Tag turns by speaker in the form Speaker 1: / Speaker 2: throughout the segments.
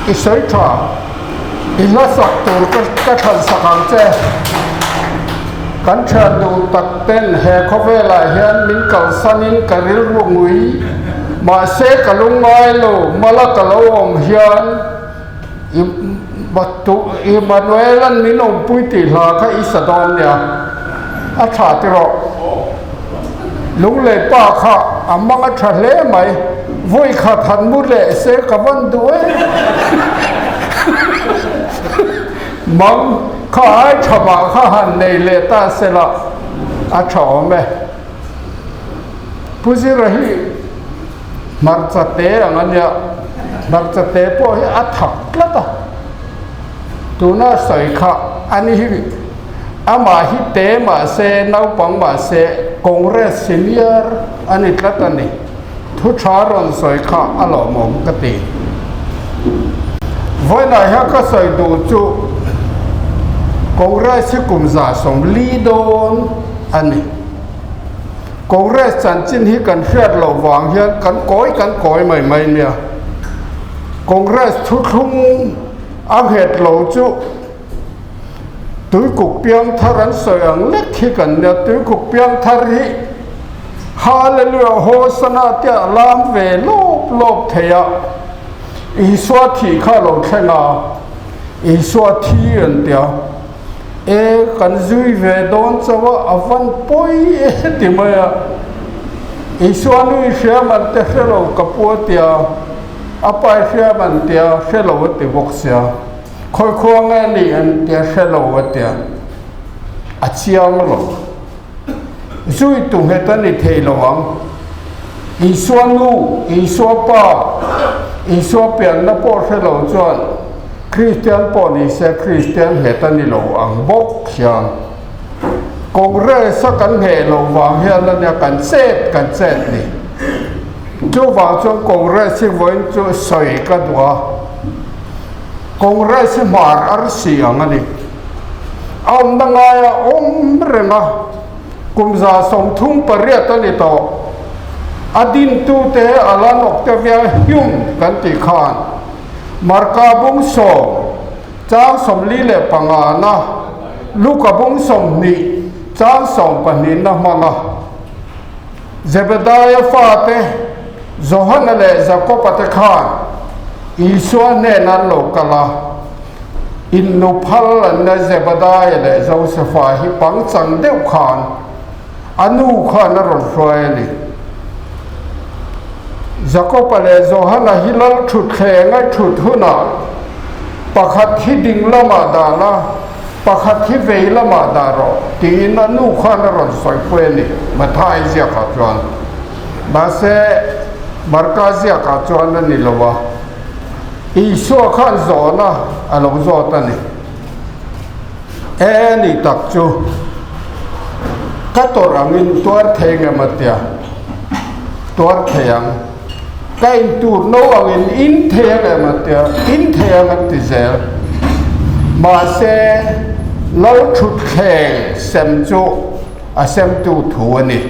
Speaker 1: อิสอยทราอิละสักตูก็ทันสักเจกันเชิญดูตักเต้นแห่ขเวลาเฮียนมินกัลสันินกะริลรุ่งวิมาเสกลุงน้อยโลมาละกะลอมเฮียนบัตุอิมานูเอลันมินอมปุยติลาค่ะอิสดอนเนี่ยอาชาติรอลุงเลยป้าค่ะอามังอาชาเล่ไหมวุ้ยขาทันมุดเลยเสกวันด้วยมังข้าไอ้ฉบับข้าหันในเลต้าเสละอาชอมไหมผู้สิระหีมักจะเตะอย่างนั้นเนี่ยมักจะเตะพวกที่อัฐักละต่อตัวน่าใส่ข้าอันนี้อามาฮิเตะมาเสนเอาปังมาเสคอนเกรสซีเนียร์อันนี้ละตันนี่ทุกชาร์รอนใส่ข้าอารมณ์กติวันไหนฮะก็ใส่ดูจูคอนเกรสกุมซาสมลีดอนอันนี้คอนเกรสจันจินฮิกันเฟียดเราวางเฮียกันก้อยใหม่เนี่ยคอนเกรสทุกทุ่งอังเหตุเราจูตุยกุกเปียงทารันสยังเล็กที่กันเนี่ยตุยกุกเปียงทาริฮาเลลูยาโฮสนาเตียลามเวลบเทียอีสวาทีข้าเราเชนาอีสวาทีอันเดียวกันจุยเวดอนจะว่าอวันป่วยติมายอีสวานุเชียมันเตะเรากับปวดเดียวอภัยเชียมันเดียวเชลวติบกเสียคอยควงนี่อันเดียวเชลวติอาเชียงหรอกจุยตุงเหตุนี้เทลวังอีสวานุอีสวาป้าอีสวาเปลี่ยนนับปอเชลวจวนคริสเตียนปอนี่เสคริสเตียนเหตุนี้เราอังบกเชียงคงเร่สักกันเหตุเราวางเฮียนั่นเนี่ยกันเซตนี่จู่วางจงคงเร่สิวันจู่สวยกันตัวคงเร่สิมาร์อาร์เซียงอันนี้เอาดังไงเรื่องกุมซาสมทุ่งปริยัตินี่ต่ออดินตูเตะอลันออกเตวียหิมกันติขานมาร์กาบุงสมจ้างสมลีเลปังอานะลูกบุงสมนี่จ้างสมปนินนะมังเจเบดายฟาเตโจฮันเลจะกบปะขานอิสวานเนนันโลกลาอินนุพัลนเจเบดายเลจะอุสฟาฮิปังจังเดวขานอนุขานรถไฟนี่จะก็ไปเลยโจฮันฮิลลชุดแข่งชุดหุ่นปะขัดที่ดิ่งละมาดานะปะขัดที่เวละมาดารอตีนันุขานรถไฟเพื่อนี่มาท้ายเสียขัดจวนมาเสมารกาเสียขัดจวนนั่นนี่ละวะอีชัวขันโจนะอารมณ์โจตันนี่นี่ตักจูก็ตัวรังินตัวเทงมาเตียตัวเทียงก็อินตูโนอังอินเทียงมาเตียอินเทียงติเซลมาเซเราชุดแข่งเซมจูเซมตูทัวนี่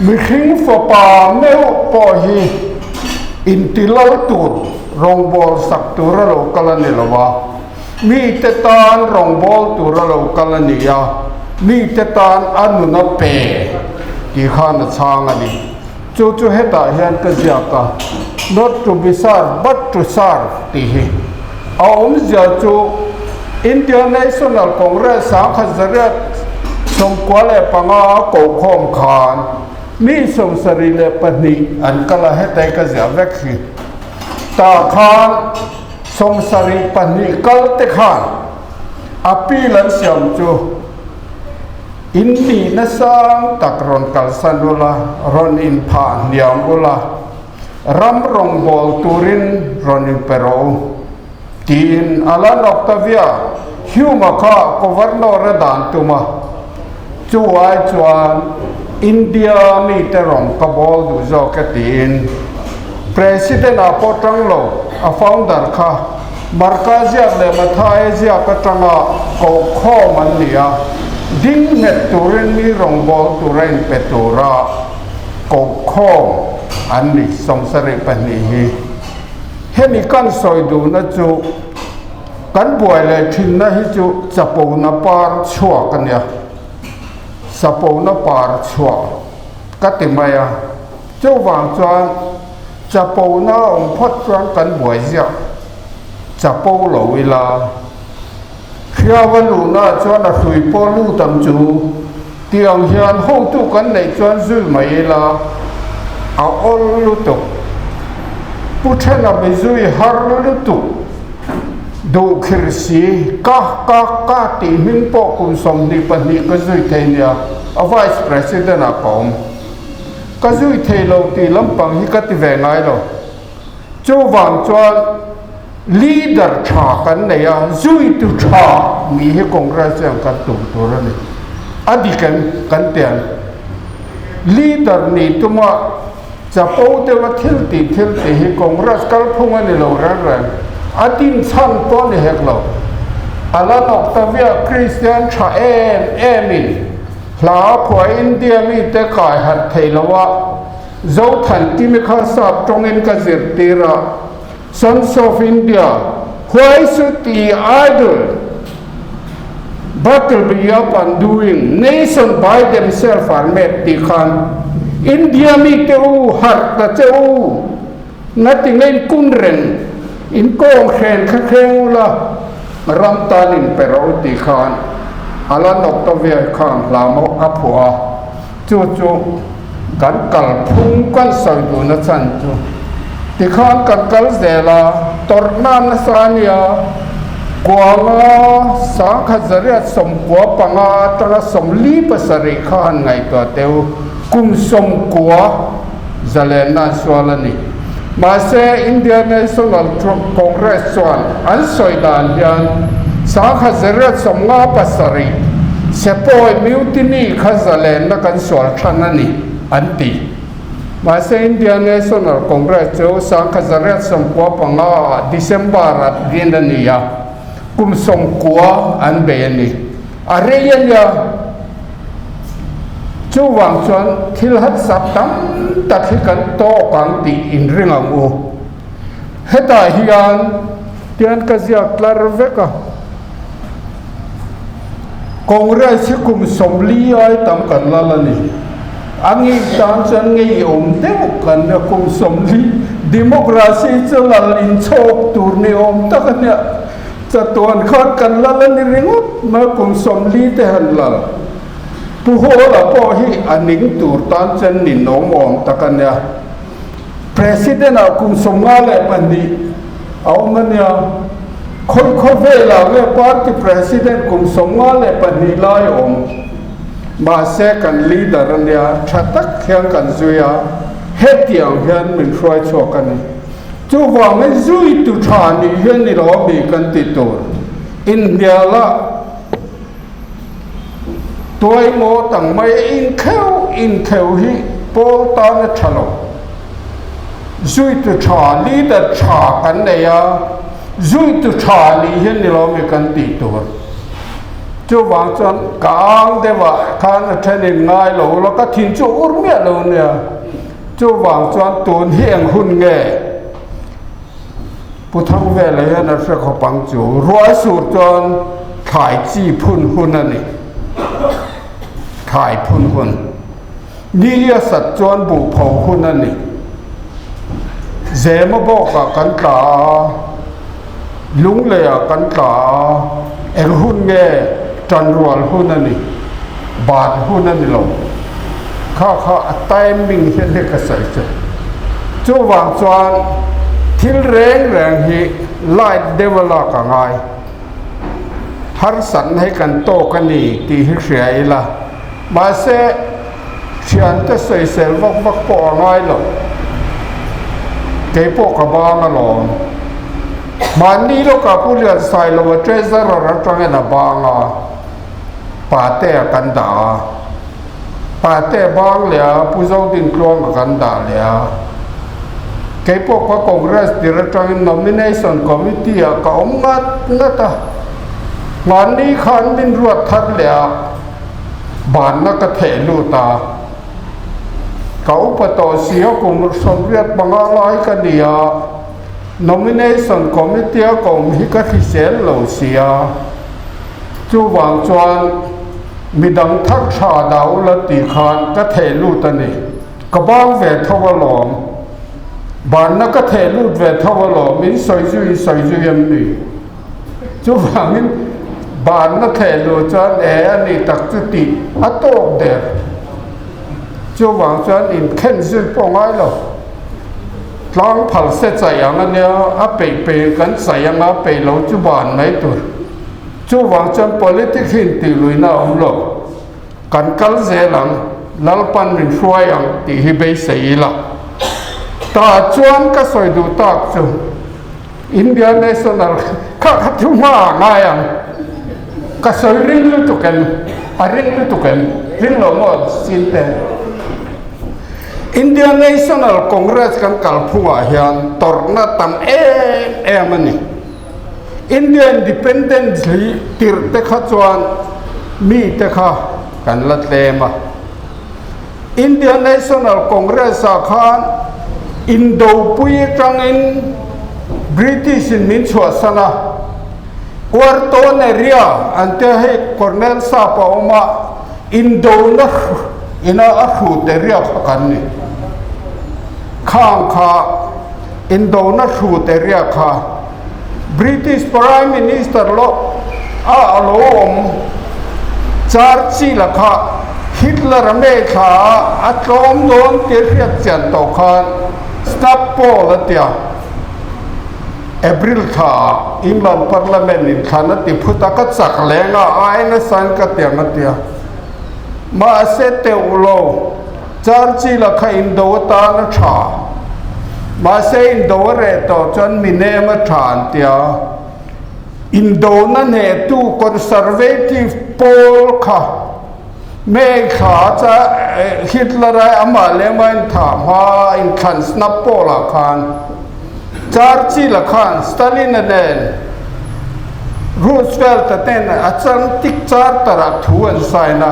Speaker 1: มีขิงฝปาเมวปอฮีอินติเราตูรองบอลสักตัวเรากัลนิลวะมีเตตานรองบอลตัวเรากัลนิยามีเตตานอนุนับเปที่ข้านช่างอันนี้จู่ๆเหตุเห็นก็จะก็ not to be served but to serve ที่เอาจะจู่ International Congress สังคมเรียกสมควรเลยปังอาโกคอมขานมีสมสรีเลปนีอันก็ละเหตุก็จะเวกขีตาขานสมสรีปนีกัลติขานอภิลันเสียมจู่อินดีนัสังตักรอนกัลสันโดลารอนอินพานยามโอลารัมรองบอลตูรินรอนอินเปโรทีนอลานออกตาเวียฮิวมาค่าโกวร์นอร์ดานตุมาจูไอจวนอินเดียนี่เตรองกบอลดูจอกตีนประธานอาปอตังโลอาฟาวเดอร์ค่ะมาร์กาเซียเลมาทายเซียกตังอาโกข้อมันเนียดิ้งเฮตุเรนมีรองบอลตุเรนเปตูระโกข้ออันนี้สมสริปนีเฮ มีกันสอยดูนะจูกันบวยเลยทิ้งนะฮิจูจะปูนะปาร์ชัวกันเนี่ยจะปูนะปาร์ชัวก็ติมายเจ้าวางจวนจะปูนะองค์พดจวนกันบวยเสียจะปูหลวเวลาเชื่อว่าลูน่าจวนอะคุยปอลูตัมจูเตียงเฮียนห้องตู้กันในจวนซุลไม่ละเอาอลูตุผู้ชนะไม่ซุยฮาร์ลูตุดูคริสีกาตีมิงปอคุณสมดีปนิก็ซุยเทียเอาไวส์ประธานอาคมก็ซุยเทโลตีลำปังฮิกติเวงไงโลเจ้าวางจวนลีดเดอร์ชากันเนี่ยซุยตุชามีให้คงราชยังกันตุตัวนี่อดีกันเตียนลีดเดอร์นี่ตัวมาจะพูดว่าทิลตีให้คงราชกัลพงอันนี้เราเรื่องอดีตชั้นต้นนี่เหรอเราอาลานอกตะเวียคริสเตียนชาเอมินลาพวอินเดียมีแต่กายหัดเทลวะเจ้าทันที่มีข้าสับตรงอินกัจิรตีระ Sons of India why should the idol battle be up and doing nation by themselves are made the khan India mi te u har ta che u nothing in kunren in kong khen khen la ram tanin pero ti khan ala nok to ve khan la mo apua chu kan kal phung kan soi du na chan chu ti khan kan kal zela tornan sania kwanga sa khazaria som kwa panga tara som li pasari khan ngai to teu kum som kwa zalena swalani ma se Indian National Congress chuan an soidan hian sa khazaria som nga pasari sepoi mutiny khazalen na kan swal thanani antiมาเซนเดียนเนชั่นแนลคอนเกรสเจ้าสังกัดเรียกสมกัวปังอาดิเซมบาร์เรียนนี่ยากุมสมกัวอันเบยนี่อะไรยันยาจู่วังชวนทิลหัดสับตั้มตัดให้กันโตกังตีอินเรื่องงูเหตุใดฮิอันเดียนก็จะคลาร์เวกะคอนเกรสกุมสมลีไอตั้มกันลาลานี่อันนี้ตอนฉันไงอมเด็กกันเนี่ยคงสมลีดิโมคราซีจะละลินโชคตูร์เนี่ยอมตะกันเนี่ยจะตัวขัดกันละละนี่เรื่องมาคงสมลีแต่หันละผู้หัวละพ่อฮีอันนี้ตูร์ตอนฉันนินอมตะกันเนี่ย President เอาคงสมงาเลยปันนี้เอามันเนี่ยคนเวลาเนี่ย Party President คงสมงาเลยปันนี้ไล่อมมาเสกันลีดเดอร์เนี่ยชัดตักเขียงกันจุยาเฮ็ดอย่างเฮียนมันช่วยโชกันจู่ว่าไม่จุยตุชานี่เฮียนนี่เรามีกันติดตัวอินเดียละตัวโมตั้งไม่อินเข้าฮีโปตานฉลองจุยตุชาลีดเดอร์ชากันเนี่ยจุยตุชานี่เฮียนนี่เรามีกันติดตัวจู่วางจนกลางเดี๋ยวท่านเทนินง่ายหลงแล้วก็ทิ้งจู่อุรเมียหลงเนี่ยจู่วางจนตูนเฮียงหุ่นเงยผู้ทั้งเวลาเนี่ยเราเขาปังจู่ร้อยสูตรจนถ่ายจีพุ่นหุ่นนั่นนี่ถ่ายพุ่นหุ่นนี่เรียกสัตว์จนบุกเผาหุ่นนั่นนี่เจมาบอกกันตาลุงเลยกันตาเอ็งหุ่นเงยจันรวลหุ่นนั่นนี่บาดหุ่นนั่นนี่ลงข้าไต่มิงเห็นเด็กใส่เจ้าจู่วางจวนทิลแรงฮีไล่เดวลากังไงฮาร์สันให้กันโตกันนี่ตีให้เสียอีละมาเสเชียนจะใส่เซลวักปอง่ายหรอกเก็บพวกกระบางหรอกมันนี่เรากับผู้เรียนใส่เราเจสระรัตเงินบางอ่ะป่าเตะกันด่าป่าเตะบางเลยผู้เจ้าดินกลวงกันด่าเลยเก็บพวกคอนเกรสดิเรกเตอร์ nomination committee ก็งัดมันนี่ขันบินรวดทัดเลยบ้านนักเทลูตาเขาปะต่อเสียกุมสมเรียบางอะไรกันเนี่ย nomination committee kom hi ka thi sel lo sia chu wang chuan midang thak tha dau la ti khan ka thelu ta ni ka bang ve thawalom ban na ka thelu ve thawalom min soi ju yam ni chu wangin ban na thelu chuan ani tak chu ti atok de chu wang chuan in khen zui pongai lo tlang phal se chayang ania a pe kan chayang a pe lo chu ban mai tur chu wang chuan politics hin ti luina lo kan kal zelang lalpan min hruayang ti hi be seila ta chuan ka soi du tak chu Indian National ka thuma ngayang ka soi rin lu tu kan rin lo mo sinte Indian National Congress kan kalphunga hian torna tam ani Indian Independence tir te kha chuan mi te kha kan la tlema Indian National Congress a khan Indo pui tangin British in min chua sana Warton area ante he Cornell Sapa oma Indo na ina akhu area kan ni khang kha Indo na khu area kha British Prime Minister lo alom charchi la kha Hitler me kha atlom don tirhiat chan to khan stop pol atia April kha England Parliament in khana ti phuta ka chak lenga aina san ka tiang atia ma se te ulo charchi la kha Indo ta na tha ma se Indo re to chan mine ma than tia Indo na ne tu conservative pol kha me kha cha Hitler ai amale man tha ma in khan snap pola khan charchi la khan Stalin nen Roosevelt ten achang tik char tara thuan saina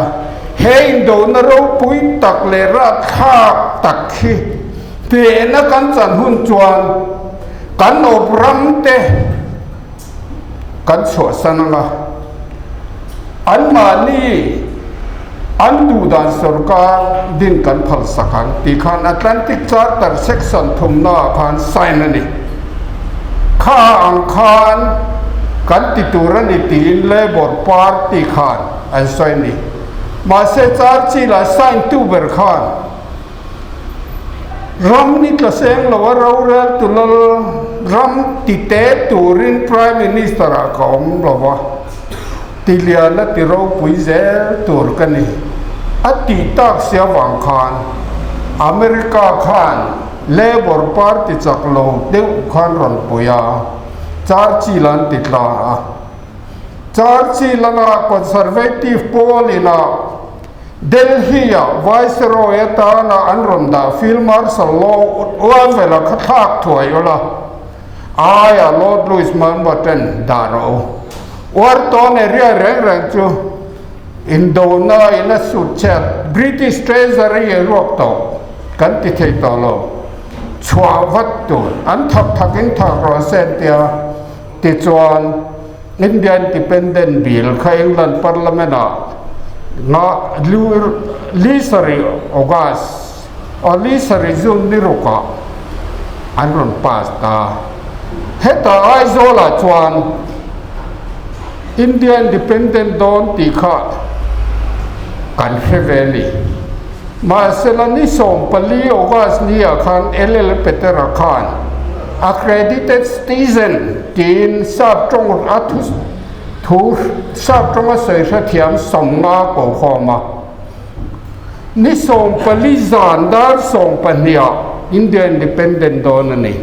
Speaker 1: he Indo na ro pui tak le ra khak tak khi pe na kan chan hun chuan kan obram te kan chho sananga an mani an du dan sarkar din kan phal sakan ti khan Atlantic Charter section thumna khan sign ani kha ang khan kan ti turani tin Labour Party khan an sign ni ma se charchi la sign tu ber khan ram ni tla seng lo ro re tulal ram ti te turin Prime Minister a kom lo wa tiliana ti ro pui zel tur kani ati tak sia wang khan America khan Labour Party chaklo deu khan ron puya charchi lan titla charchi lana conservative polina Delhi ya Viceroy ta na anronda Field Marshal law wan vela khathak thoi ola aya Lord Louis Mountbatten daro Warton area reng chu Indo na ina suit chat British Treasury rock to kan ti thei to lo chwa vat tu an thak thakin thak ro sen tia ti chuan Indian Independent Bill kha England Parliament a na lisari August or lisari June ni roka anron pas ta heta aizola chuan Indian Independent don ti kha kan heveli ma selani som pali August ni akhan LL Peter Khan accredited citizen tin sap trong athus thu sap trong sai sa thiam somnga ko khoma ni som pali zandar som pania Indian Independent don ani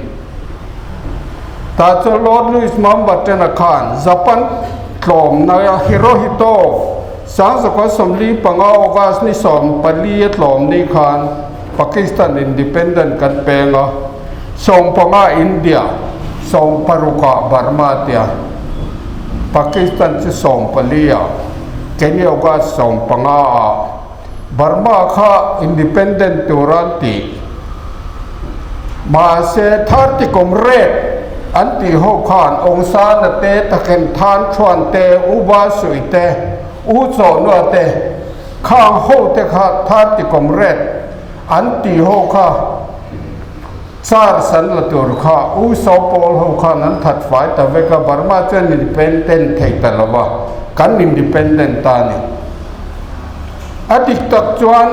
Speaker 1: ta cho Lord Louis Mountbatten Khan Japan tlom na Hirohito sang sa ko somli panga August ni som pali tlom ni khan Pakistan Independent kan penga som panga India som paruka Burma tia Pakistan si som palia Kenya August som panga Burma kha Independent turanti ma se 30 comrade อันตีหกขานองศาเตตะเข็นทานชวนเตอุบาสุยเตอุโจนวเตข้างโหเตขาทาติกมเรศอันตีหกขาซาร์สันละตัวข้าอุโสปอลหกขานั้นถัดฝ่ายแต่เวกบาร์มาเจนอินดิเพนเดนต์ไทยตลอดกันอินดิเพนเดนต์ตานี่อดีตตักจวน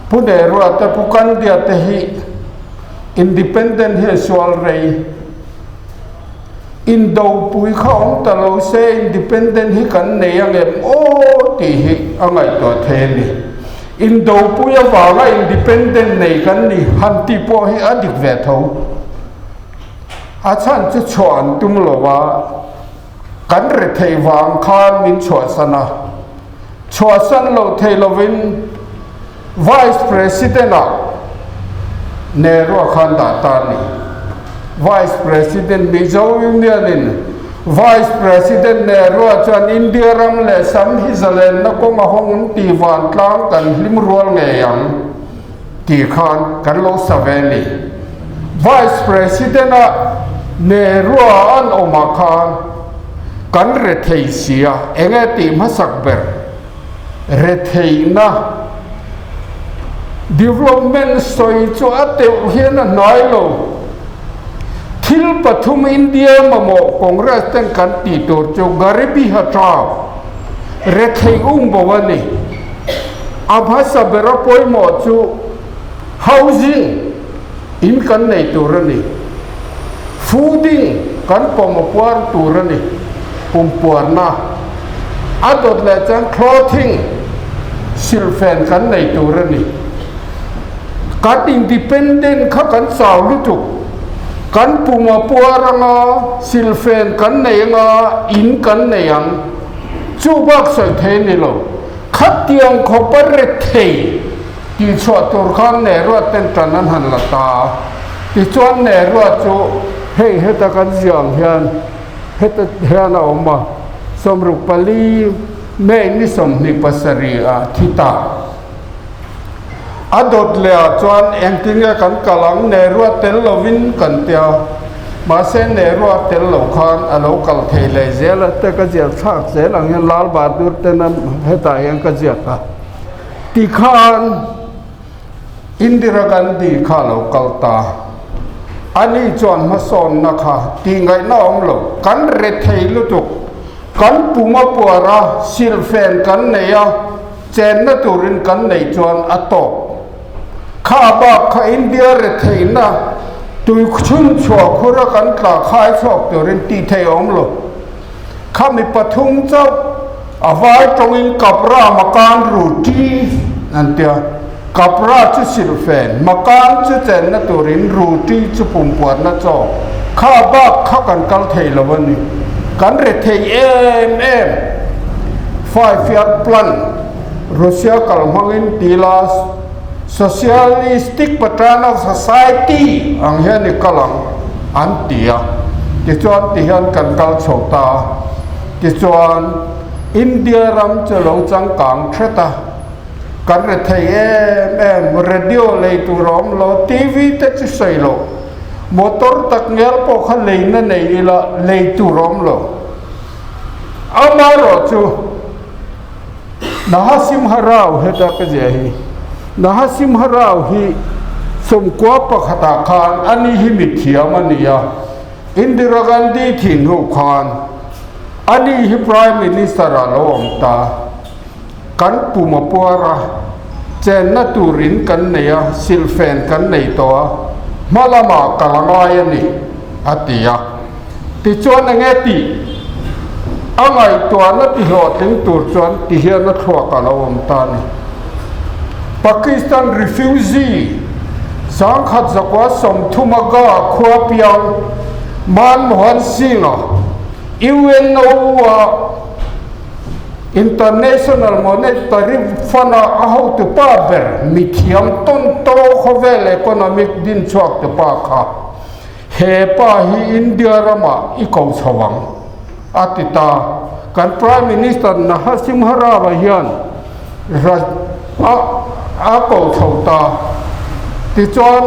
Speaker 1: ผู้เดรัวแต่ผู้กันเดียเตหิอินดิเพนเดนต์เฮสวอลเรย์อินโดปุยเขาองตะโลเซอินดิเพนเดนต์ฮิกันเนียงเอ็มโอตีหิอะไรตัวเทนี่อินโดปุยว่าละอินดิเพนเดนต์ในกันนี่ฮันติโปฮิอดีตเวทเอาอาจารย์จะชวนตุมโลว่ากันเรเทวางคานมินชวสนะชวสันโลเทโลวิน Vice President เนรัวขันดาตานี Vice President มิจาวอินเดียนิน Vice President เนรัวจวนอินเดียรัมเลสัมฮิซาเลนนักก็มาห้องตีวันกลางกันลิมรัวเงียงตีขันกันโลสเวนี Vice President เนรัวอันออกมาขันกันเรเทเซียเองตีมาสักเบอร์เรเทนะ development สวยจัวเตวเฮียนน้อยลงทิลปฐุมอินเดียมาโมกงเรสเตนกันตีตัวจูการิบีฮัตราเรเทอุงบวันนี้อาภาษาเบรปอยหมดจู housing อินกันในตัวนี้ fooding กันปมปวารตัวนี้ปมปวารนะอัดดเลจัง clothing สิลเฟนกันในตัวนี้กันอินดิเพนเดนต์ข้ากันสาวลุตุกันปุ่มปัวรังสิลเฟนกันในงาอินกันในยังจูบักใส่เทนิโลขัดยังขบเรเทที่ชวตัวข้างเนรัวเต็นตันนั้นหันละตาที่ชวนเนรัวจูเฮ้เฮตกันเสียงเฮียนเฮตเฮียนออกมาสมรุปลีเมนิสมนิปัสรีอาทิตาอดดเลียจวนเองทิ้งกันกลังเนรัวเตลลวินกันเตียวมาเส้นเนรัวเตลลคานอโลกัลเทเลเซลแต่ก็เจียชากเซลังยันลาลบาดูเตนันเฮตายังก็เจียกะติคานอินดิรากันดีข้าโลกัลตาอันนี้จวนมาสอนนะคะตีไงน้องโลกันเรทเทลุตุกกันปูมาปัวระซิลเฟนกันเนียเจนนตุรินกันในจวนอโตข้าบอกข้าอินเดียเรทเทนะตุยชุนชัวคุระกันกล้าขายชอบตุรินตีเทอมโลข้ามีปฐุมเจ้าอาไว้ตรงอินกับรามาการรูทีนั่นเดียวกับราชสิลเฟนมาการจะเจนนตุรินรูทีจะปุ่มปวดนะเจ้าข้าบอกข้ากันกัลเทลวันนี้กันเรทเท5-year plan รัสเซียกัลมังอินตีลาส socialistic paternal society อังเฮนิกัลังอันตีอ่ะที่จวนที่ฮันกันกัลโชตาที่จวนอินเดียรัมจะลงจังกังเทตากันเรทเทเรดิโอเลยตุรอมโลทีวีเตจิใส่โลมอเตอร์ตักเงลพอขันเลยนั่นเองละเลยตุรอมโลเอามาโรจูนาฮาซิมฮาราวเฮตักเจฮีนาฮาซิมฮาราวฮีสมกว่าปะขตาคานอันนี้ฮิมิเทียมันนี่ยอินดิรากันดีถิ่นหุคานอันนี้ฮิพรายมินิสตาร์โลอมตากันปูมาปัวระเจนนตูรินกันเนียซิลเฟนกันในตัวมาละมากลังไงนี่อัติยาติจวนเงติอะไรตัวนั้นที่หอถึงตัวจวนที่เฮียนัทวกันเราอมตานีปากีสถาน refugee สังขัดจักรสมทุมกาขวบยังมันมหันสิงห์UN International Monetary Fund how to power mithiam ton to khovel economic din chok te pa kha he pa hi India rama iko chawang atita kan Prime Minister Narasimha Rao hian a ko chauta ti chon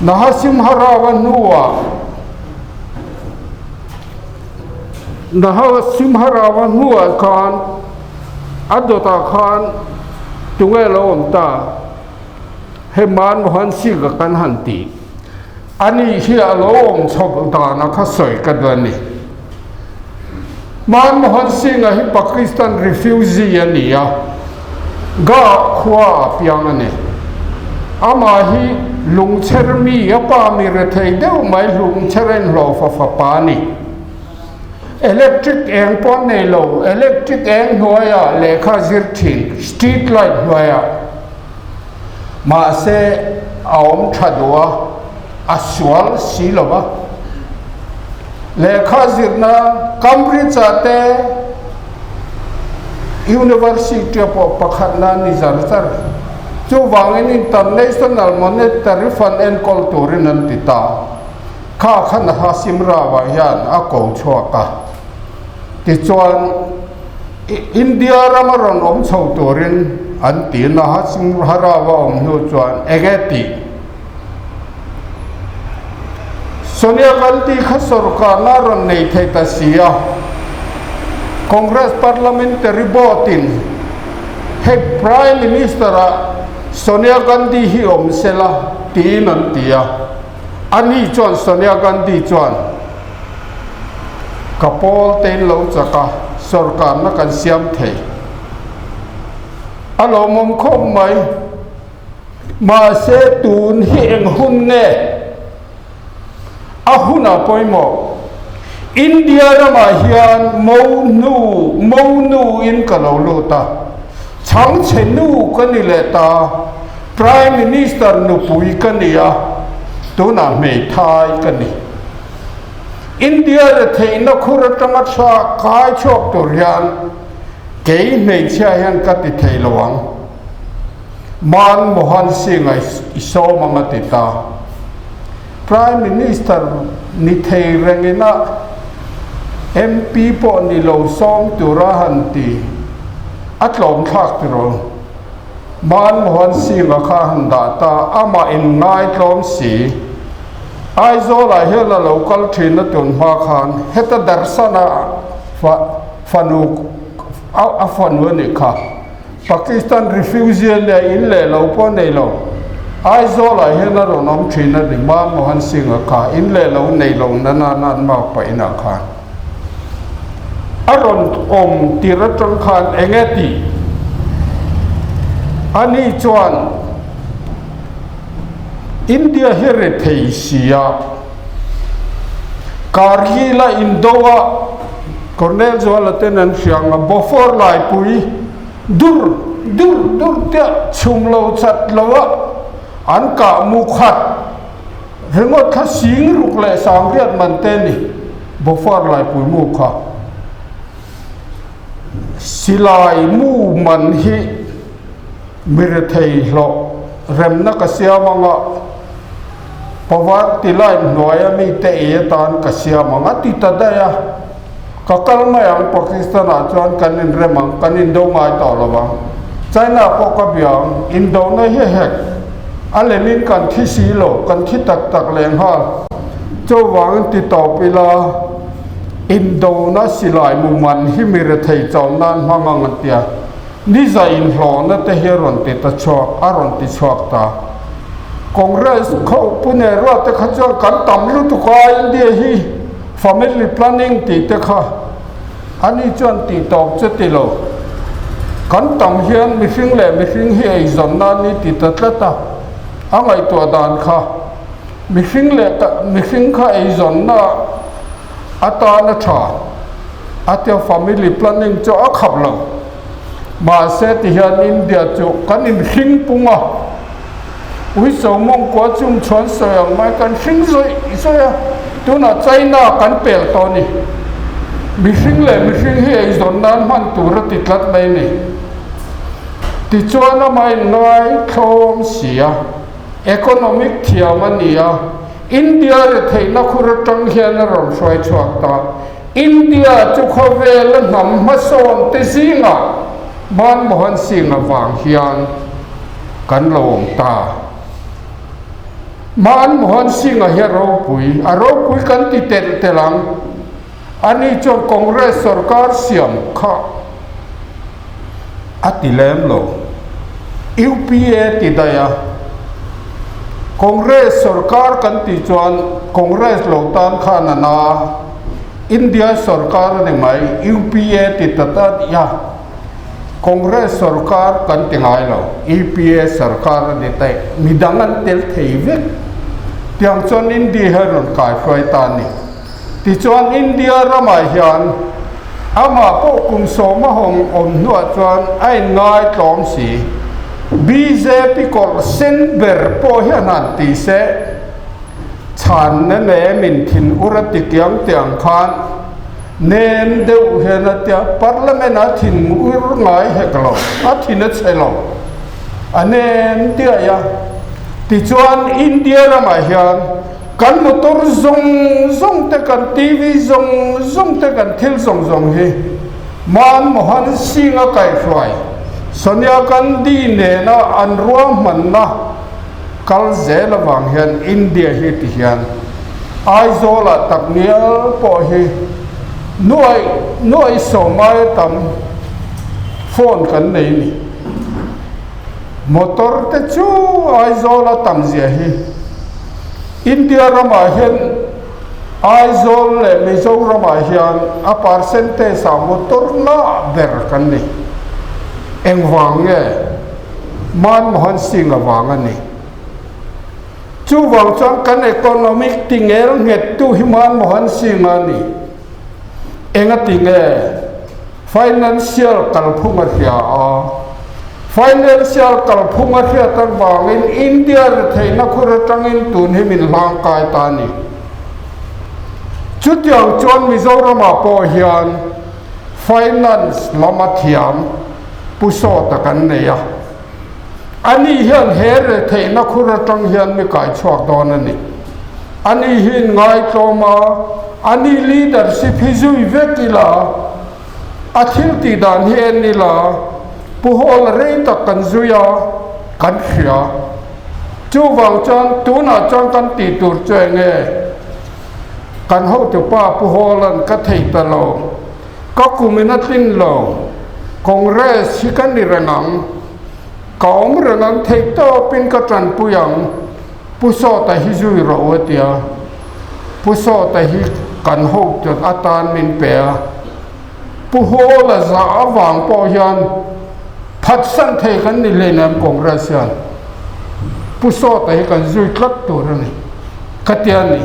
Speaker 1: na simharawan nuwa na simharawan nuwa kan adota kan tungai lom ta heman mohan siga kan hanti ani hiya lom chok da na kha soi kadani man mohan singa hi Pakistan refugee ania ga khwa piang ane ama hi lung chermi apa mi re thei deu mai lung cheren lo fa pani electric eng pon nei lo electric eng noya lekha zir thin street light noya ma se aom thadwa aswal silova lekha zirna Cambridge ate University of Pakhatna ni zartar chu wangin international monetary fund and culture nan tita kha khan ha simra wa hian a ko chhuaka ti chuan India ramaron om chho turin an ti na ha simra wa om nu chuan egeti Sonia Gandhi kha sarkar na ron nei thei ta sia Congress parliamentary voting he prime minister Sonia Gandhi hi om sela ti nan tia ani chuan Sonia Gandhi chuan kapol ten lo chaka sarkar na kan siam thei alo mom khom mai ma se tun hi eng hun ne ahuna poimo India rama hian mo nu in kalolota chang chenu kanileta prime minister nu pui kania tuna me thai kani India le theina khuratanga sa kai chok torian ke me cha hian ka ti theilawang man mohan singai iso mangatita prime minister ni thei rengina MP po ni lo som turahanti atlom thak tiro man mohan si ma kha handa ta ama in ngai tlom si ai zo la hela local train tun ma khan heta darsana fanu a fanu ni kha Pakistan refugee le in le lo po nei lo ai zo la hela ro nom train ni man mohan si nga kha in le lo nei lo na nan ma pa ina kha aron om tiratang khan engeti ani chuan India here theisia Kargila Indoa Cornel Zola tenan sianga before lai pui dur te chumlo chat lawa anka mukhat hengot kha sing rukle samriat manteni before lai pui mukha silai mu man hi mirthei lo remna kasia manga pawat tilai noya mi te e tan kasia manga titadaya kakal mayang Pakistan a chuan kanin remang kanin do ngai to lawa China po ka biang Indo na hi hek alelin kan thi si lo kan thi tak leng ha cho wang ti to pila Indo na silai mu man hi mirthei chaw nan mangang tia ni za in hlo na te heron te ta chok aron ti chok ta Congress kho pune ro te kha chaw kan tam lu tu ka India hi family planning ti te kha ani chuan ti tok che ti lo kan tam hian mi hring hi ei zon na ni ti ta ta angai to dan kha mi hring kha ei zon na ata na tha atia family planning cho a khap lo ma se ti hian India chu kan in hring punga ui so mong kwa chung chuan soyang mai kan hring zoi tu na China kan pel to ni mi hring hi ei zon nan man tu ra ti tlat mai ni ti chuan a mai ngai thom sia economic thiamania India re theina khuratang hian ron soi chuak ta India chu khovel nam ma son te singa man mohan singa wang hian kan lom ta man mohan sing a hero pui aro pui kan ti tel telang ani chon congress sarkar siam kha atilem lo UPA ti daya congress sarkar kan ti chuan congress lo tan khana na India sarkar ne mai UPA ti tata ya congress sarkar kan ti ngai lo UPA sarkar ne tai midangan tel theive tiang chuan India haron kai fai ta ni ti chuan India ramai hian ama po kum so ma hong om nuat chuan ai ngai tlom si BJP ko sen ber po hian han ti se chan na ne min thin urati kyang tiang khan nen deu hian atia parliament a thin ur ngai heklo a thin a chelo anen tia ya ti chuan India ramai hian kan motor zong te kan TV zong te kan thil zong hi man mohan singa kai fly Sonia Gandhi ne na anruam man na kal zela wang hian India hi ti hian aizola taknial po hi noi so mai tam phone kan nei ni motor te chu aizola tam zia hi India rama hian aizol le mizo rama hian a percentage sa motor na ber kan ni engwang nge man mohan sing awang ani chu wang chang kan economic tingel nget tu himan mohan sing ani enga tinge financial kalphunga hia a financial kalphunga hia tan wangin India re theina khura tangin tun himin lang kai ta ni chu tiang chon mizoram a po hian finance lama thiam puso ta kan ne ya ani hian here theina khura tang hian mi kai chuak don ani ani hin ngai tloma ani leadership hi zui vekila athil ti dan hi ni la puhol rei ta kan zuya kan khia chu wang chan tu na chan kan ti tur chenge kan ho tu pa puholan ka thei ta lo ka kuminatin lo congress hi kan ni ranang kaum ranang thei to pin ka tran puyang puso ta hi zui ro atia puso ta hi kan ho tu atan min pe puhola za awang po hian phat san thei kan ni le nam congress hian puso ta hi kan zui tlat tur ani katian ni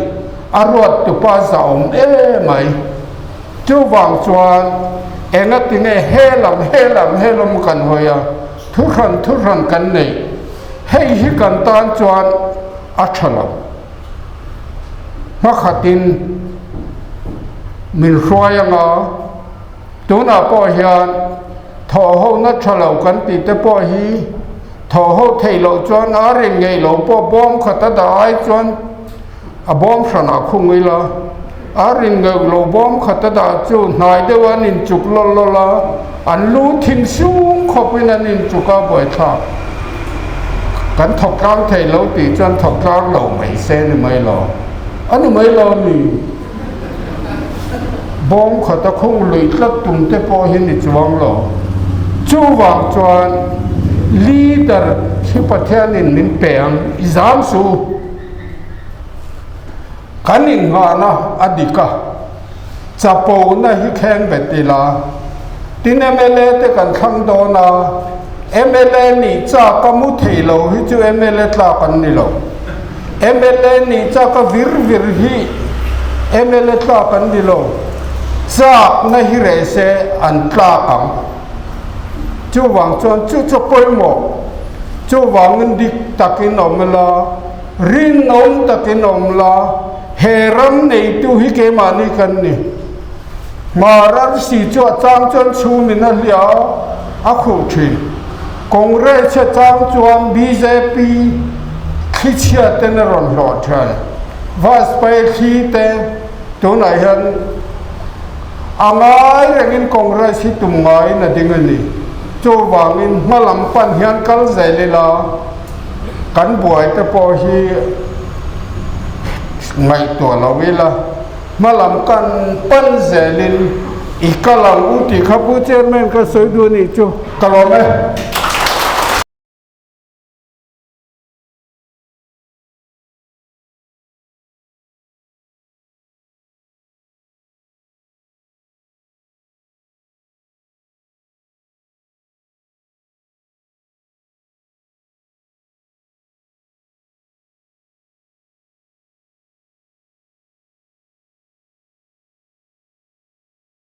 Speaker 1: arwat tu pa za om mai chu wang chuan enga tinge helam kan hoya thu ran kan nei hei hi kan tan chuan a thala ma khatin min hroyanga tuna po hian tho ho na thalo kan ti te po hi tho ho theilo chuan a ring ngei lo po bom khata dai chuan a bom sana khungui la a ring ngei lo bom khata da chu nai de wan in chuk lo la an lu thing sung khopin an in chuka boi tha kan thok kang theilo ti chuan thok kang lo mai se ni mai lo anu mai lo ni bom khata khung lui tlat tum te po hin ni chuang lo chu wang chuan leader hi pathian in min peng exam su kanin nga na adika chapo na hi kheng betila tin MLA te kan khang do na MLA ni cha ka mu theilo hi chu MLA tla kan ni lo MLA ni cha ka vir hi MLA tla kan ni lo cha na hi re se an tla kam chu wang chuan chu poi mo chu wang dik takin omla rin om takin omla heram nei tu hi ke mani kan ni marar si chu chang chuan chu min a hlia a khu thi congress cha chang chuan BJP khichia ten ron lo than vas pai thi te tu nai han angai rengin congress hi tum ngai na ding ani chu wangin malam pan hian kal zai le la kan buai te po hi ngay tua la vela malam kan pan zelin ikalang uti khapu chairman ka soidu ni chu kalome